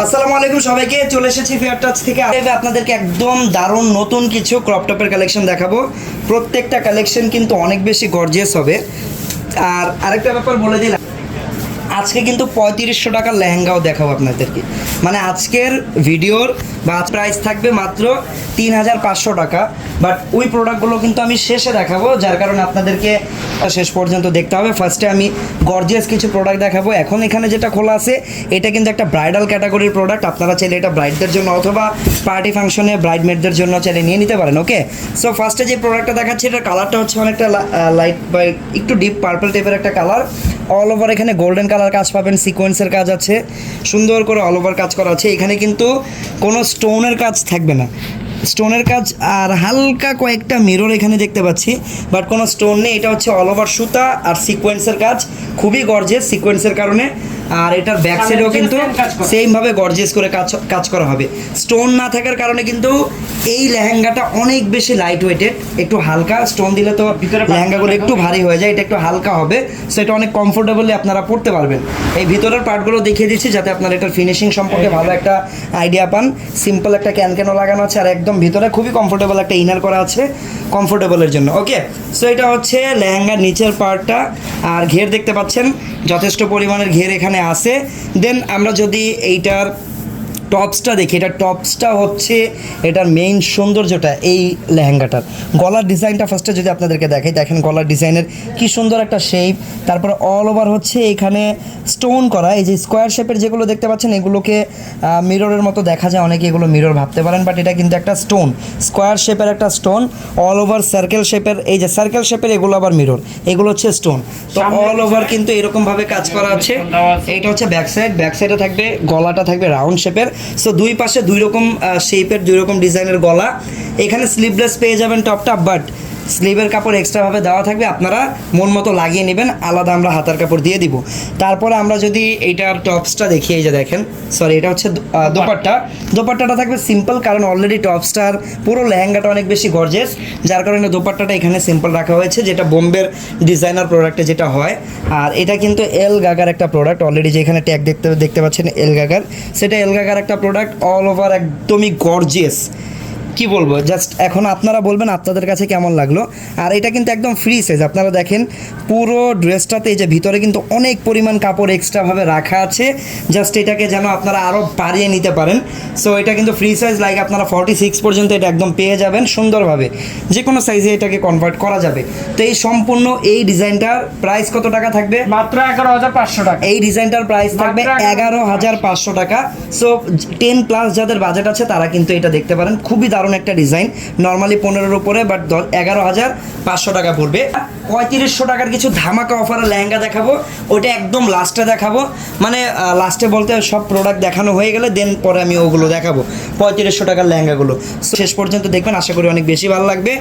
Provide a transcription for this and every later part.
আসসালামু আলাইকুম সবাইকে, চলে এসেছি ফেয়ার টাচ থেকে। আপনাদেরকে একদম দারুণ নতুন কিছু ক্রপ টপের কালেকশন দেখাবো। প্রত্যেকটা কালেকশন কিন্তু অনেক বেশি গর্জিয়াস হবে। আর আরেকটা ব্যাপার বলে দিলাম, আজকে কিন্তু 3500 টাকার লেহেঙ্গাও দেখাবো আপনাদেরকে। মানে আজকের ভিডিওর বা প্রাইস থাকবে মাত্র 3500 টাকা। বাট ওই প্রোডাক্টগুলো কিন্তু আমি শেষে দেখাবো, যার কারণে আপনাদেরকে শেষ পর্যন্ত দেখতে হবে। ফার্স্টে আমি গর্জিয়াস কিছু প্রোডাক্ট দেখাবো। এখন এখানে যেটা খোলা আছে এটা কিন্তু একটা ব্রাইডাল ক্যাটাগরির প্রোডাক্ট। আপনারা চাইলে এটা ব্রাইডদের জন্য অথবা পার্টি ফাংশনে ব্রাইডমেডদের জন্য চাইলে নিয়ে নিতে পারেন। ওকে, সো ফার্স্টে যে প্রোডাক্টটা দেখাচ্ছি এটার কালারটা হচ্ছে অনেকটা লাইট বা একটু ডিপ পার্পল টাইপের একটা কালার। অল ওভার এখানে গোল্ডেন কালার কাজ পাবেন, সিকোয়েন্সের কাজ আছে, সুন্দর করে অল ওভার কাজ করা আছে। এখানে কিন্তু কোনো স্টোনের কাজ থাকবে না, স্টোনের কাজ আর হালকা কয়েকটা মিরর এখানে দেখতে পাচ্ছি, বাট কোনো স্টোন নেই। এটা হচ্ছে অল ওভার সুতা আর সিকোয়েন্সের কাজ, খুবই গর্জিয়াস সিকোয়েন্সের কারণে। আর এটার ব্যাক সাইডেও কিন্তু সেমভাবে গর্জিয়াস করে কাজ করা হবে। স্টোন না থাকার কারণে কিন্তু এই লেহেঙ্গাটা অনেক বেশি লাইট ওয়েটেড, একটু হালকা। স্টোন দিলে তো লেহেঙ্গাগুলো একটু ভারী হয়ে যায়, এটা একটু হালকা হবে, সো এটা অনেক কমফোর্টেবলি আপনারা পরতে পারবেন। এই ভিতরের পার্টগুলো দেখিয়ে দিচ্ছি যাতে আপনারা এটার ফিনিশিং সম্পর্কে ভালো একটা আইডিয়া পান। সিম্পল একটা ক্যানও লাগানো আছে আর একদম ভিতরে খুবই কমফোর্টেবল একটা ইনার করা আছে কমফোর্টেবলের জন্য। ওকে, সো এটা হচ্ছে লেহেঙ্গার নিচের পার্টটা। আর ঘের দেখতে পাচ্ছেন যথেষ্ট পরিমাণের ঘের এখানে আছে। দেন আমরা যদি এইটার টপসটা দেখি, এটা টপসটা হচ্ছে এটার মেইন সৌন্দর্যটা। এই লেহেঙ্গাটার গলার ডিজাইনটা ফার্স্টে যদি আপনাদেরকে দেখাই, দেখেন গলার ডিজাইনের কি সুন্দর একটা শেপ। তারপরে অল ওভার হচ্ছে এখানে স্টোন করা। এই যে স্কোয়ার শেপের যেগুলো দেখতে পাচ্ছেন এগুলোকে মিররের মতো দেখা যায়, অনেকে এগুলো মিরর ভাবতে পারেন, বাট এটা কিন্তু একটা স্টোন, স্কোয়ার শেপের একটা স্টোন। অল ওভার সার্কেল শেপের, এই যে সার্কেল শেপের এগুলো আবার মিরর, এগুলো হচ্ছে স্টোন। তো অল ওভার কিন্তু এরকমভাবে কাজ করা আছে। এইটা হচ্ছে ব্যাক সাইড, ব্যাক সাইডে থাকবে গলাটা থাকবে রাউন্ড শেপের। সো দুই পাশে দুই রকম শেপের, দুই রকম ডিজাইনের গলা। এখানে স্লিভলেস পেয়ে যাবেন টপটা, বাট স্লিভের কাপড় এক্সট্রাভাবে দেওয়া থাকবে, আপনারা মন মতো লাগিয়ে নেবেন, আলাদা আমরা হাতার কাপড় দিয়ে দিব। তারপরে আমরা যদি এইটার টপসটা দেখি, এই যে দেখেন, সরি এটা হচ্ছে দোপাট্টাটা থাকবে সিম্পল, কারণ অলরেডি টপসটার পুরো লেহেঙ্গাটা অনেক বেশি গর্জিয়াস, যার কারণে দোপাট্টাটা এখানে সিম্পল রাখা হয়েছে, যেটা বোম্বের ডিজাইনার প্রোডাক্টে যেটা হয়। আর এটা কিন্তু এল গাগার একটা প্রোডাক্ট, অলরেডি যেখানে ট্যাগ দেখতে পাচ্ছেন এল গাগার, সেটা এল গাগার একটা প্রোডাক্ট। অল ওভার একদমই গর্জিয়াস, কি বলবো, জাস্ট এখন আপনারা বলবেন আপনাদের কাছে কেমন লাগলো। আর এটা কিন্তু একদম ফ্রি সাইজ, আপনারা দেখেন পুরো ড্রেসটাতে এই যে ভিতরে কিন্তু অনেক পরিমাণ কাপড় এক্সট্রাভাবে রাখা আছে, জাস্ট এটাকে যেন আপনারা আরও বাড়িয়ে নিতে পারেন। সো এটা কিন্তু ফ্রি সাইজ, লাইক আপনারা 46 পর্যন্ত এটা একদম পেয়ে যাবেন সুন্দরভাবে, যে কোনো সাইজে এটাকে কনভার্ট করা যাবে। তো এই সম্পূর্ণ এই ডিজাইনটার প্রাইস কত টাকা থাকবে? মাত্র 11,500 টাকা। এই ডিজাইনটার প্রাইস থাকবে 11,500 টাকা। সো 10+ যাদের বাজেট আছে তারা কিন্তু এটা দেখতে পারেন, খুবই দারুণ একটা ডিজাইন। নর্মালি 15-এর উপরে, বাট 11,500 টাকা পড়বে। 3500 টাকার কিছু ধামাকা অফারের লেহেঙ্গা দেখাবো, ওটা একদম লাস্টে দেখাবো। মানে লাস্টে বলতে সব প্রোডাক্ট দেখানো হয়ে গেলে দেন পরে আমি ওগুলো দেখাবো, 3500 টাকার লেহেঙ্গাগুলো। শেষ পর্যন্ত দেখবেন, আশা করি অনেক বেশি ভালো লাগবে।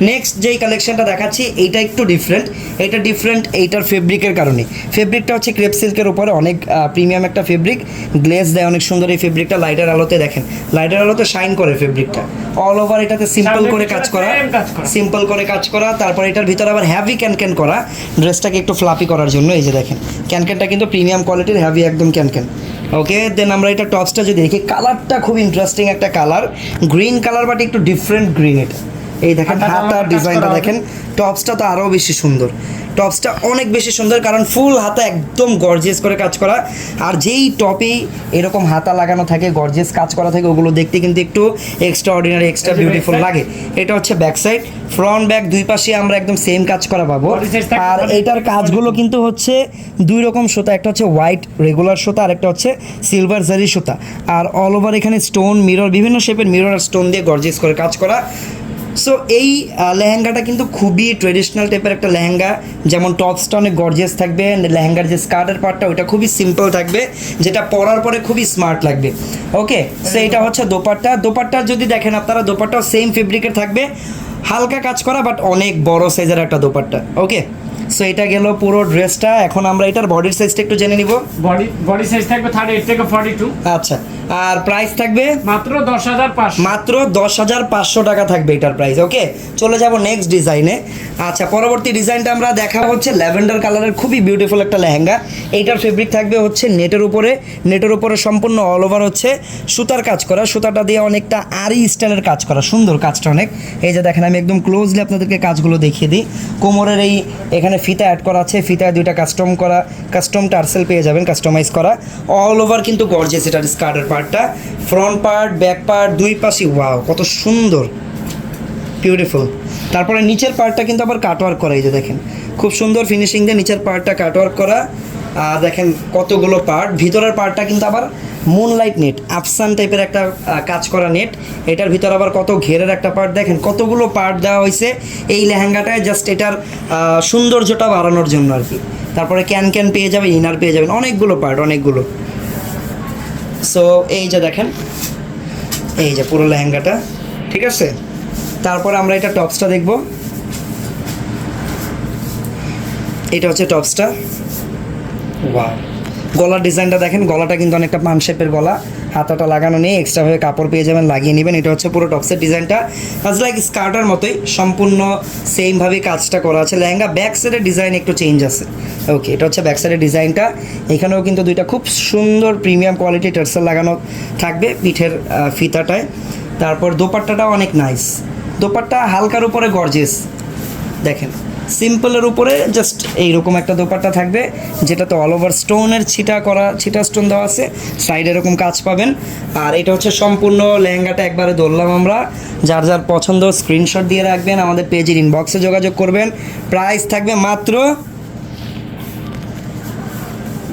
নেক্সট যেই কালেকশনটা দেখাচ্ছি এইটা একটু ডিফারেন্ট। এইটার ফেব্রিকের কারণে, ফেব্রিকটা হচ্ছে ক্রেপ সিল্কের উপরে, অনেক প্রিমিয়াম একটা ফেব্রিক, গ্লেজ দেয় অনেক সুন্দর এই ফেব্রিকটা। লাইটের আলোতে দেখেন, লাইটের আলোতে শাইন করে ফেব্রিকটা। অল ওভার এটাতে সিম্পল করে কাজ করা, তারপর এটার ভিতরে আবার হ্যাভি ক্যান করা, ড্রেসটাকে একটু ফ্লাপি করার জন্য। এই যে দেখেন ক্যানটা কিন্তু প্রিমিয়াম কোয়ালিটির, হ্যাভি একদম ক্যান। ওকে, দেন আমরা এটা টপসটা যদি দেখি, কালারটা খুব ইন্টারেস্টিং একটা কালার, গ্রিন কালার, বাট একটু ডিফারেন্ট গ্রিন। এটা এই দেখেন হাতার ডিজাইনটা দেখেন, টপসটা তো আরও বেশি সুন্দর, টপসটা অনেক বেশি সুন্দর, কারণ ফুল হাতা একদম গর্জিয়াস করে কাজ করা। আর যেই টপেই এরকম হাতা লাগানো থাকে, গর্জিয়াস কাজ করা থাকে, ওগুলো দেখতে কিন্তু একটু এক্সট্রা অর্ডিনারি, এক্সট্রা বিউটিফুল লাগে। এটা হচ্ছে ব্যাক সাইড, ফ্রন্ট ব্যাক দুই পাশে আমরা একদম সেম কাজ করা পাবো। আর এইটার কাজগুলো কিন্তু হচ্ছে দুই রকম সুতা, একটা হচ্ছে হোয়াইট রেগুলার সুতা আর একটা হচ্ছে সিলভার জারি সুতা। আর অল ওভার এখানে স্টোন, মিরর, বিভিন্ন শেপের মিরর আর স্টোন দিয়ে গর্জিয়াস করে কাজ করা। সো এই লেহেঙ্গাটা কিন্তু খুবই ট্রেডিশনাল টাইপের একটা লেহেঙ্গা, যেমন টপসটা অনেক গর্জিয়াস থাকবে, লেহেঙ্গার যে স্কার্টের পার্টটা ওইটা খুবই সিম্পল থাকবে, যেটা পরার পরে খুবই স্মার্ট লাগবে। ওকে, সো এটা হচ্ছে দোপাট্টা যদি দেখেন আপনারা, দোপাট্টাও সেম ফেব্রিকের থাকবে, হালকা কাজ করা, বাট অনেক বড় সাইজের একটা দোপাট্টা। ওকে, সো এটা গেল পুরো ড্রেসটা। এখন আমরা এটার বডির সাইজটা একটু জেনে নিব। বডি সাইজ থাকবে 38 থেকে 42। আচ্ছা, আর প্রাইস থাকবে মাত্র 10,500। মাত্র 10,500 টাকা থাকবে এটার প্রাইস। ওকে, চলে যাব নেক্সট ডিজাইনে। আচ্ছা, পরবর্তী ডিজাইনটা আমরা দেখা হচ্ছে ল্যাভেন্ডার কালারের খুবই বিউটিফুল একটা লেহেঙ্গা। এইটার ফেব্রিক থাকবে হচ্ছে নেটের উপরে সম্পূর্ণ অল ওভার হচ্ছে সুতার কাজ করা, সুতাটা দিয়ে অনেকটা আরি স্টাইলের কাজ করা, সুন্দর কাজটা অনেক। এই যে দেখেন, আমি একদম ক্লোজলি আপনাদেরকে কাজগুলো দেখিয়ে দিই। কোমরের এখানে ফিতা অ্যাড করা আছে, ফিতায় দুইটা কাস্টম টার্সেল পেয়ে যাবেন, কাস্টমাইজ করা অল ওভার কিন্তু গর্জিয়াস। এটার স্কার্টের পার্টটা, ফ্রন্ট পার্ট, ব্যাক পার্ট দুই পাশে ওয়াও কত সুন্দর, বিউটিফুল। তারপরে নিচের পার্টটা কিন্তু আবার কাটওয়ার্ক করা, এই যে দেখেন খুব সুন্দর ফিনিশিং দিয়ে নিচের পার্টটা কাটওয়ার্ক করা। আর দেখেন কতগুলো পার্ট, ভিতরের পার্টটা কিন্তু আবার মুনলাইট নেট, আফসান টাইপের একটা কাজ করা নেট। এটার ভিতর আবার কত ঘেরের একটা পার্ট, দেখেন কতগুলো পার্ট দেওয়া হয়েছে এই লেহেঙ্গাটায়, জাস্ট এটার সৌন্দর্যটা বাড়ানোর জন্য আর কি। তারপরে ক্যান পেয়ে যাবেন, ইনার পেয়ে যাবেন, অনেকগুলো পার্ট, অনেকগুলো। সো এই যে দেখেন, এই যে পুরো লেহেঙ্গাটা, ঠিক আছে। তারপর আমরা এটা টপসটা দেখব। এটা হচ্ছে টপসটা, ওয়াও। গলার ডিজাইনটা দেখেন, গলাটা কিন্তু অনেকটা পান শেপের গলা, হাতাটা লাগানো নেই, এক্সট্রাভাবে কাপড় পেয়ে যাবেন, লাগিয়ে নেবেন। এটা হচ্ছে পুরো টপসের ডিজাইনটা, আজ লাইক স্কার্টার মতোই সম্পূর্ণ সেমভাবে কাজটা করা আছে। লেহেঙ্গা ব্যাক সাইডের ডিজাইন একটু চেঞ্জ আছে। ওকে, এটা হচ্ছে ব্যাক সাইডের ডিজাইনটা। এখানেও কিন্তু দুইটা খুব সুন্দর প্রিমিয়াম কোয়ালিটি টার্সেল লাগানো থাকবে পিঠের ফিতাটায়। তারপর দোপাট্টাটাও অনেক নাইস, দোপাট্টা হালকার উপরে গর্জিয়াস, দেখেন সিম্পলের উপরে জাস্ট এইরকম একটা দোপাট্টা থাকবে, যেটাতে অল ওভার স্টোনের ছিটা স্টোন দেওয়া আছে, সাইডে এরকম কাজ পাবেন। আর এটা হচ্ছে সম্পূর্ণ লেহেঙ্গাটা একবারে ধরলাম আমরা। যার যার পছন্দ স্ক্রিনশট দিয়ে রাখবেন, আমাদের পেজের ইনবক্সে যোগাযোগ করবেন। প্রাইস থাকবে মাত্র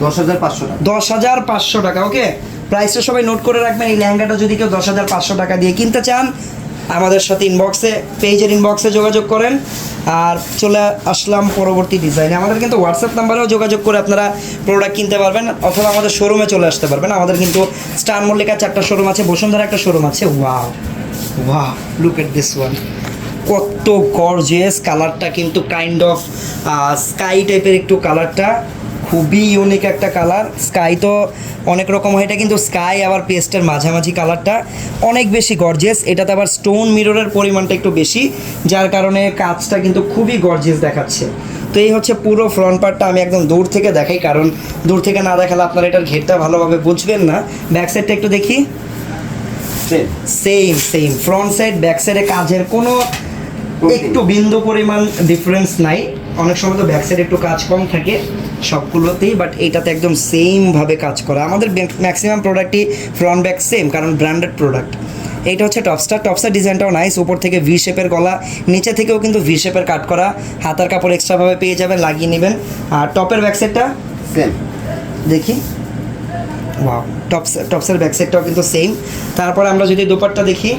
10,500 টাকা। ওকে, প্রাইসটা সবাই নোট করে রাখবেন। এই লেহেঙ্গাটা যদি কেউ 10,500 টাকা দিয়ে কিনতে চান, আমাদের সাথে পেজের ইনবক্সে যোগাযোগ করেন। আর চলে আসলাম পরবর্তী ডিজাইনে। আমাদের কিন্তু হোয়াটসঅ্যাপ নাম্বারেও যোগাযোগ করে আপনারা প্রোডাক্ট কিনতে পারবেন, অথবা আমাদের শোরুমে চলে আসতে পারবেন। আমাদের কিন্তু স্টার মল্লিকার 4টা শোরুম আছে, বসুন্ধরা একটা শোরুম আছে। Wow, look at this one, কত গর্জিয়াস কালারটা, কিন্তু কাইন্ড অফ স্কাই টাইপের একটু কালারটা, খুবই ইউনিক একটা কালার। স্কাই তো অনেক রকম হয়, এটা কিন্তু স্কাই আবার পেস্টের মাঝামাঝি কালারটা অনেক বেশি গর্জিয়াস। এটাতে আবার স্টোন মিররের পরিমাণটা একটু বেশি, যার কারণে কাজটা কিন্তু খুবই গর্জিয়াস দেখাচ্ছে। তো এই হচ্ছে পুরো ফ্রন্ট পার্টটা। আমি একদম দূর থেকে দেখাই, কারণ দূর থেকে না দেখালে আপনারা এটার ঘেরটা ভালোভাবে বুঝবেন না। ব্যাক সাইডটা একটু দেখি, সেম ফ্রন্ট সাইড ব্যাক সাইডে কাজের কোনো একটু বিন্দু পরিমাণ ডিফারেন্স নাই। অনেক সময় তো ব্যাক সাইডে একটু কাজ কম থাকে সবগুলোতেই, বাট এইটাতে একদম সেমভাবে কাজ করা। আমাদের ম্যাক্সিমাম প্রোডাক্টই ফ্রন্ট ব্যাক সেম, কারণ ব্র্যান্ডেড প্রোডাক্ট। এইটা হচ্ছে টপসের ডিজাইনটাও নাইস, উপর থেকে ভি শেপের গলা, নিচে থেকেও কিন্তু ভি শেপের কাট করা, হাতার কাপড় এক্সট্রাভাবে পেয়ে যাবেন, লাগিয়ে নেবেন। আর টপের ব্যাক সাইডটা সেম, দেখি, ওয়াও, টপসের ব্যাক সাইডটাও কিন্তু সেম। তারপরে আমরা যদি দোপাট্টা দেখি,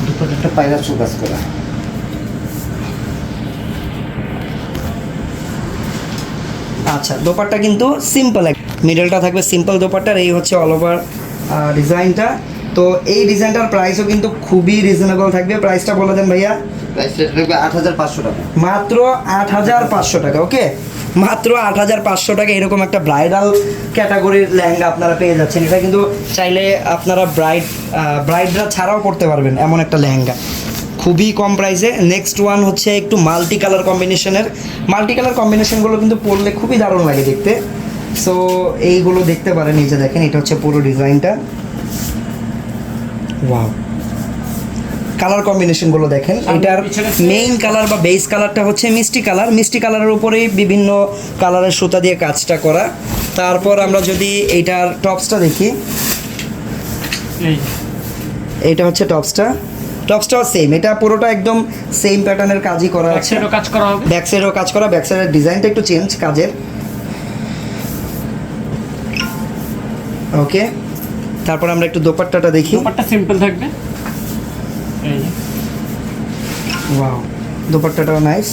দুপাট্টাটা পায়রা চোকাস করা, আচ্ছা দোপাট্টা কিন্তু সিম্পল, মিডলটা থাকবে সিম্পল দোপাট্টার। এই হচ্ছে অল ওভার ডিজাইনটা। তো এই ডিজাইনটার প্রাইসও কিন্তু খুবই রিজনেবল থাকবে। প্রাইসটা বলে দেন ভাইয়া। প্রাইসটা থাকবে 8,500 টাকা, মাত্র 8,500 টাকা। ওকে, মাত্র 8,500 টাকা এরকম একটা ব্রাইডাল ক্যাটাগরির লেহেঙ্গা আপনারা পেয়ে যাচ্ছেন। এটা কিন্তু চাইলে আপনারা ব্রাইডরা ছাড়াও পরতে পারবেন, এমন একটা লেহেঙ্গা, খুবই কম প্রাইসে। নেক্সট ওয়ান হচ্ছে একটু মাল্টি কালার কম্বিনেশনগুলো কিন্তু পরলে খুবই দারুণ লাগে দেখতে। সো এইগুলো দেখতে পারেন, এই যে দেখেন, এটা হচ্ছে পুরো ডিজাইনটা। ওয়াও, কালার কম্বিনেশনগুলো দেখেন। এটার মেইন কালার বা বেস কালারটা হচ্ছে মিষ্টি কালারের উপরেই বিভিন্ন কালারের সুতা দিয়ে কাজটা করা। তারপর আমরা যদি এইটার টপসটা দেখি, এইটা হচ্ছে টপসটাও সেম, এটা পুরোটা একদম সেম প্যাটার্নের কাজই করা আছে। ব্যাক সাইডেও কাজ করা, ব্যাক সাইডের ডিজাইনটা একটু চেঞ্জ কাজের। ওকে, তারপর আমরা একটু দোপাট্টাটা দেখি। দোপাট্টা সিম্পল থাকবে, ওয়াও, দোপাট্টাটাও নাইস,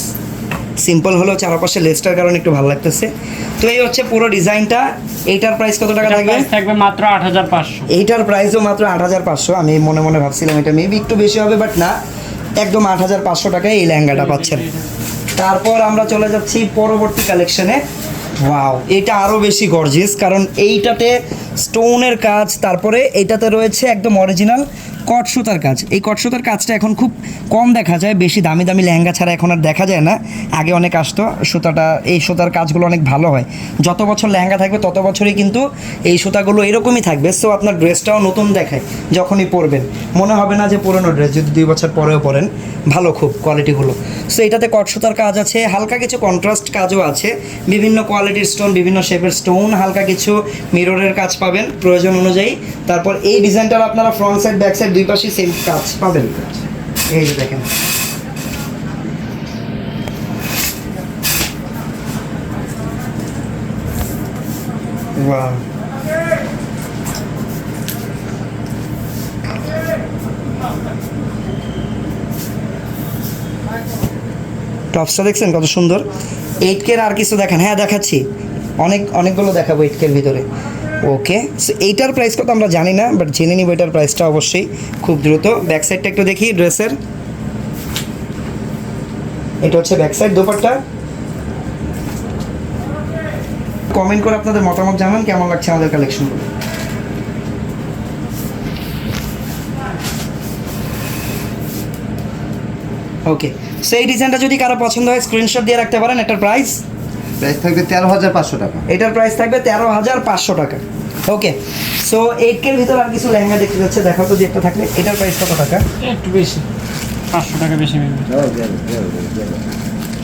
সিম্পল হলেও চারপাশে লেসটার কারণে একটু ভালো লাগতেছে। তো এই হচ্ছে পুরো ডিজাইনটা। এইটার প্রাইস কত টাকা থাকবে? থাকবে মাত্র 8,500। এইটার প্রাইসও মাত্র 8,500। আমি মনে মনে ভাবছিলাম এটা মেবি একটু বেশি হবে, বাট না, একদম 8,500 টাকায় এই লেহেঙ্গাটা পাচ্ছেন। তারপর আমরা চলে যাচ্ছি পরবর্তী কালেকশনে। ওয়াও, এটা আরও বেশি গর্জিয়াস, কারণ এইটাতে স্টোনের কাজ, তারপরে এইটাতে রয়েছে একদম অরিজিনাল কট সুতার কাজ। এই কট সুতার কাজটা এখন খুব কম দেখা যায়, বেশি দামি দামি লেহেঙ্গা ছাড়া এখন আর দেখা যায় না। আগে অনেক আসতো সুতাটা, এই সুতার কাজগুলো অনেক ভালো হয়। যত বছর লেহেঙ্গা থাকবে তত বছরই কিন্তু এই সুতাগুলো এরকমই থাকবে। সো আপনার ড্রেসটাও নতুন দেখায় যখনই পরবেন, মনে হবে না যে পুরনো ড্রেস, যদি 2 বছর পরেও পরেন। ভালো খুব কোয়ালিটিগুলো। সো এটাতে কট সুতার কাজ আছে, হালকা কিছু কন্ট্রাস্ট কাজও আছে, বিভিন্ন কোয়ালিটির স্টোন, বিভিন্ন শেপের স্টোন, হালকা কিছু মিররের কাজ পাবেন প্রয়োজন অনুযায়ী। তারপর এই ডিজাইনটার আপনারা ফ্রন্ট সাইড ব্যাক সাইড দুই পাশেই সেম কাজ পাবেন। এই যে দেখেন, ওয়াও, টপসটা দেখছেন কত সুন্দর। 8K আর কিছু দেখেন? হ্যাঁ দেখাচ্ছি, অনেকগুলো দেখাবো 8K ভিতরে। ওকে, সো এইটার প্রাইস কত আমরা জানি না, বাট জেনে নিব এটার প্রাইসটা অবশ্যই খুব দ্রুত। ব্যাক সাইডটা একটু দেখি ড্রেসের। এটা হচ্ছে ব্যাক সাইড। দোপাট্টা কমেন্ট করে আপনাদের মতামত জানান কেমন লাগছে আমাদের কালেকশনগুলো। ওকে, সো এই ডিজাইনটা যদি কারো পছন্দ হয় স্ক্রিনশট দিয়ে রাখতে পারেন। এটার প্রাইস থাকবে 13,500 টাকা। এটার প্রাইস থাকবে 13,500 টাকা। ওকে, সো 8K এর ভিতর আর কিছু লেহেঙ্গা দেখতে যাচ্ছে, দেখাও তো যে একটা থাকলে। এটার প্রাইস কত টাকা? একটু বেশি, 500 টাকা বেশি মিলবে।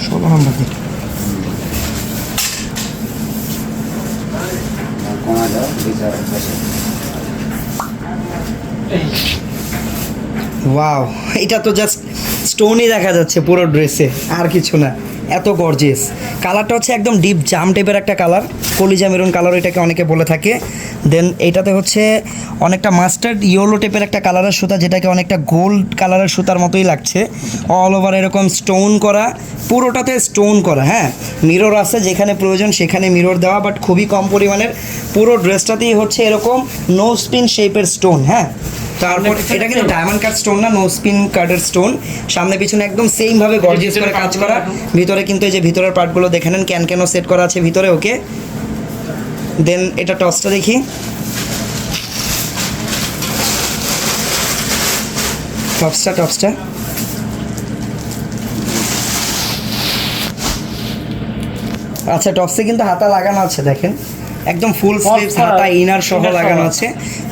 16 নম্বর দিক। কমা যাও, 2,000। ওয়াও, এটা তো জাস্ট স্টোনই দেখা যাচ্ছে পুরো ড্রেসে, আর কিছু না। এত গর্জিয়াস কালারটা হচ্ছে একদম ডিপ জাম টাইপের একটা কালার, কলিজা মেরুন কালার এটাকে অনেকে বলে থাকে। দেন এইটাতে হচ্ছে অনেকটা মাস্টার্ড ইয়েলো টাইপের একটা কালারের সুতা, যেটাকে অনেকটা গোল্ড কালারের সুতার মতোই লাগছে। অল ওভার এরকম স্টোন করা, পুরোটাতে স্টোন করা। হ্যাঁ, মিরর আছে যেখানে প্রয়োজন সেখানে মিরর দেওয়া, বাট খুবই কম পরিমাণের। পুরো ড্রেসটাতেই হচ্ছে এরকম নো স্পিন শেপের স্টোন। হ্যাঁ, তারপর এটা কিন্তু ডায়মন্ড কাট স্টোন না, নো স্পিন কাটের স্টোন। সামনে পিছনে একদম সেম ভাবে গর্জিয়াস করে কাজ করা। ভিতরে কিন্তু এই যে ভিতরের পার্টগুলো দেখে নেন, ক্যান সেট করা আছে ভিতরে। ওকে, দেন এটা টসটা দেখি। টপসটা আচ্ছা, টপসে কিন্তু হাতা লাগানো আছে, দেখেন একদম ফুল স্লিভস, হাতা ইনার সহ লাগানো আছে,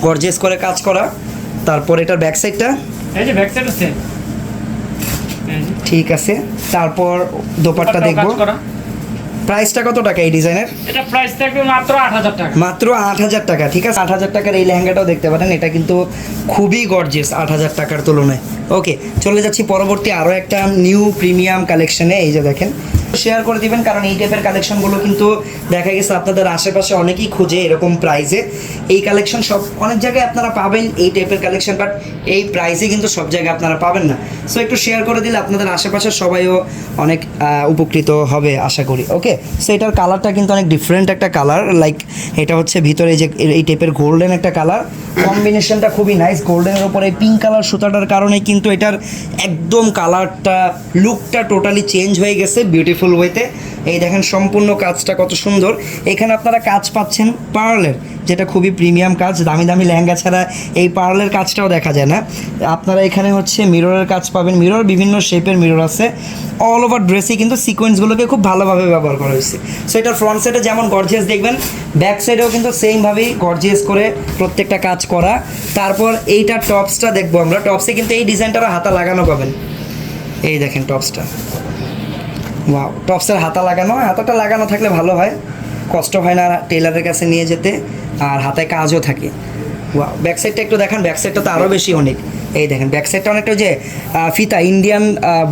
গর্জিয়াস করে কাজ করা। তারপর এটার ব্যাক সাইডটা, এই যে ব্যাক সাইড আছে, ঠিক আছে। তারপর দোপাট্টা দেখবো। প্রাইসটা কত টাকা এই ডিজাইনের? এটা প্রাইস থাকবে মাত্র 8,000 টাকা। মাত্র 8,000 টাকা। ঠিক আছে, 8,000 টাকার এই লেহেঙ্গাটাও দেখতে পারেন, এটা কিন্তু খুবই গর্জিয়াস 8,000 টাকার তুলনায়। ওকে, চলে যাচ্ছি পরবর্তী আরও একটা নিউ প্রিমিয়াম কালেকশনে। এই যে দেখেন, শেয়ার করে দিবেন, কারণ এই টাইপের কালেকশনগুলো কিন্তু দেখা গেছে আপনাদের আশেপাশে অনেকেই খুঁজে এরকম প্রাইসে। এই কালেকশন সব অনেক জায়গায় আপনারা পাবেন এই টাইপের কালেকশন, বাট এই প্রাইসে কিন্তু সব জায়গায় আপনারা পাবেন না। সো একটু শেয়ার করে দিলে আপনাদের আশেপাশের সবাইও অনেক উপকৃত হবে আশা করি। ওকে, সো এটার কালারটা কিন্তু অনেক ডিফারেন্ট একটা কালার, লাইক এটা হচ্ছে ভিতরে যে এই টাইপের গোল্ডেন একটা কালার, কম্বিনেশনটা খুবই নাইস। গোল্ডেনের ওপরে পিঙ্ক কালার সুতাটার কারণে কিন্তু এটার একদম কালারটা, লুকটা টোটালি চেঞ্জ হয়ে গেছে বিউটিফুল ওয়েতে। এই দেখেন সম্পূর্ণ কাজটা কত সুন্দর। এখানে আপনারা কাজ পাচ্ছেন পার্লের, যেটা খুবই প্রিমিয়াম কাজ। দামি দামি লেহেঙ্গা ছাড়া এই পার্লের কাজটাও দেখা যায় না। আপনারা এখানে হচ্ছে মিররের কাজ পাবেন, মিরর বিভিন্ন শেপের মিরর আছে। অল ওভার ড্রেসে কিন্তু সিকোয়েন্সগুলোকে খুব ভালোভাবে ব্যবহার করা হয়েছে। সো এটার ফ্রন্ট সাইডে যেমন গর্জিয়াস দেখবেন, ব্যাক সাইডেও কিন্তু সেমভাবেই গর্জিয়াস করে প্রত্যেকটা কাজ করা। তারপর এইটার টপসটা দেখবো আমরা। টপসে কিন্তু এই ডিজাইনটারও হাতা লাগানো পাবেন। এই দেখেন টপসটা, ওয়াও, টপসের হাতা লাগানো। হাতাটা লাগানো থাকলে ভালো হয়, কষ্ট হয় না টেলারের কাছে নিয়ে যেতে, আর হাতায় কাজও থাকে। ওয়াও, ব্যাক সাইডটা একটু দেখেন, ব্যাক সাইডটা তো আরও বেশি অনেক। এই দেখেন ব্যাক সাইডটা অনেকটা যে ফিতা ইন্ডিয়ান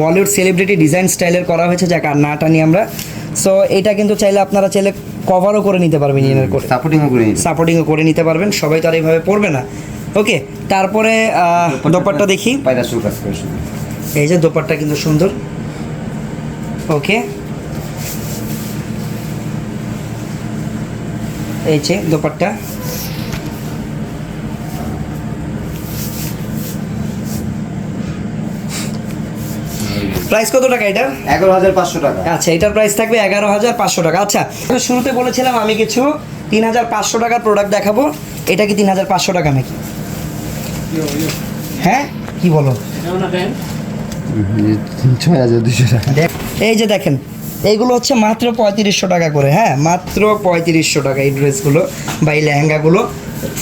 বলিউড সেলিব্রিটি ডিজাইন স্টাইলের করা হয়েছে, যাকে আর না টানি আমরা। সো এটা কিন্তু চাইলে আপনারা চাইলে কভারও করে নিতে পারবেন, ইনার করে সাপোর্টিংও করে নিতে পারবেন। সবাই তো আর এইভাবে পড়বে না। ওকে, তারপরে দোপাট্টা দেখি। এই যে দোপাট্টা কিন্তু সুন্দর। ওকে, এই যে দোপাট্টা। প্রাইস কত টাকা এটার? 11,500 টাকা। আচ্ছা, এটার প্রাইস থাকবে 11,500 টাকা। আচ্ছা, শুরুতে বলেছিলাম আমি কিছু 3,500 টাকার প্রোডাক্ট দেখাবো। এটা কি 3,500 টাকা নাকি? হ্যাঁ কি বলো? যেমন দেন 6200 টাকা। এই যে দেখেন এইগুলো হচ্ছে মাত্র 3500 টাকা করে, হ্যাঁ মাত্র 3500 টাকা এই ড্রেসগুলো বা এই লেহেঙ্গাগুলো।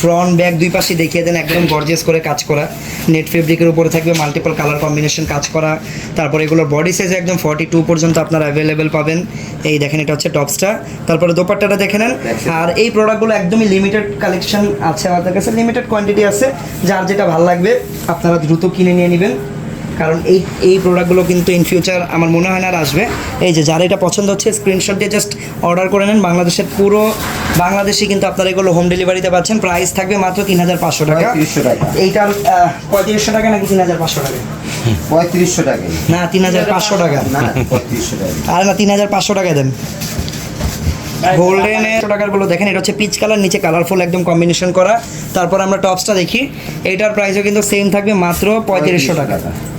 ফ্রন্ট ব্যাক দুই পাশে দেখিয়ে দেন, একদম গর্জিয়াস করে কাজ করা, নেট ফেব্রিকের উপরে থাকবে মাল্টিপল কালার কম্বিনেশন কাজ করা। তারপর এগুলোর বডি সাইজ একদম 42 পর্যন্ত আপনারা অ্যাভেলেবেল পাবেন। এই দেখেন এটা হচ্ছে টপসটা, তারপরে দোপাট্টাটা দেখে নেন। আর এই প্রোডাক্টগুলো একদমই লিমিটেড কালেকশন আছে আমাদের কাছে, লিমিটেড কোয়ান্টিটি আছে, যার যেটা ভালো লাগবে আপনারা দ্রুত কিনে নিয়ে নেবেন, কারণ এই প্রোডাক্টগুলো কিন্তু ইন ফিউচার আমার মনে হয় না আর আসবে। এই যে যার এটা পছন্দ হচ্ছে স্ক্রিনশট দিয়ে জাস্ট অর্ডার করে নেন। বাংলাদেশের পুরো বাংলাদেশে কিন্তু আপনারা এগুলো হোম ডেলিভারিতে পাচ্ছেন। প্রাইস থাকবে মাত্র 3500 টাকা। 3500 টাকা। এইটার 3500 টাকা নাকি 3500 টাকা? 3500 টাকা। না 3500 টাকা। না 3500 টাকা। আর না 3500 টাকা দেন। গোল্ডেনের টাকারগুলো দেখেন, এটা হচ্ছে পিচ কালার, নিচে কালারফুল একদম কম্বিনেশন করা। তারপর আমরা টপসটা দেখি, এইটার প্রাইসও কিন্তু সেম থাকবে মাত্র 3500 টাকা।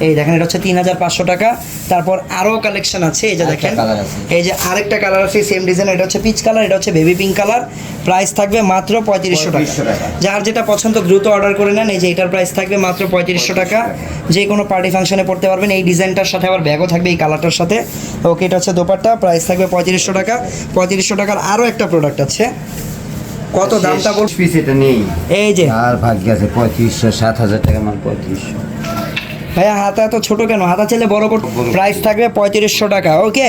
এই দেখেন এটা হচ্ছে 3500 টাকা। তারপর আরও কালেকশন আছে, এই যে দেখেন কালার আছে। এই যে আরেকটা কালার আছে সেম ডিজাইন, এটা হচ্ছে পিচ কালার, এটা হচ্ছে বেবি পিঙ্ক কালার। প্রাইস থাকবে মাত্র 3500 টাকা। 3500 টাকা। যার যেটা পছন্দ দ্রুত অর্ডার করে নেন। এই যে এটার প্রাইস থাকবে মাত্র 3500 টাকা। যে কোনো পার্টি ফাংশনে পড়তে পারবেন। এই ডিজাইনটার সাথে আবার ব্যাগও থাকবে এই কালারটার সাথে। ওকে, এটা হচ্ছে দোপাট্টা, প্রাইস থাকবে 3500 টাকা। 3500 টাকার আরও একটা প্রোডাক্ট আছে, কত দামটা বল? পিস এটা নেই। এই যে আর ভাগ্য আছে 3500, 7000 টাকা মাল 3500। ভাইয়া হাতা এত ছোট কেন? হাতা চাইলে বড় করতে। প্রাইস থাকবে 3500 টাকা। ওকে,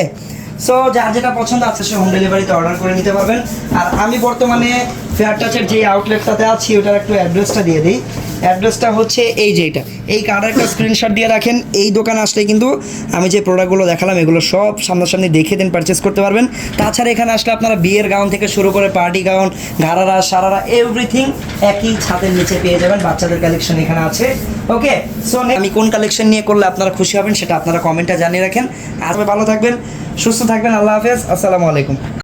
সো যার যেটা পছন্দ আছে সে হোম ডেলিভারিতে অর্ডার করে নিতে পারবেন। আর আমি বর্তমানে ফেয়ার টাচের যে আউটলেটটাতে আছি ওটার একটু অ্যাড্রেসটা দিয়ে দিই। অ্যাড্রেসটা হচ্ছে এই যে এটা, এই কার্ডের একটা স্ক্রিনশট দিয়ে রাখেন। এই দোকানে আসলে কিন্তু আমি যে প্রোডাক্টগুলো দেখালাম এগুলো সব সামনাসামনি দেখে দেন পারচেস করতে পারবেন। তাছাড়া এখানে আসলে আপনারা বিয়ের গাউন থেকে শুরু করে পার্টি গাউন, ঘাড়ারা, সারারা, এভরিথিং একই ছাদের নিচে পেয়ে যাবেন। বাচ্চাদের কালেকশন এখানে আছে। ওকে, সো আমি কোন কালেকশন নিয়ে করলে আপনারা খুশি হবেন সেটা আপনারা কমেন্টে জানিয়ে রাখেন। আর ভালো থাকবেন, সুস্থ থাকবেন। আল্লাহ হাফেজ, আসসালামু আলাইকুম।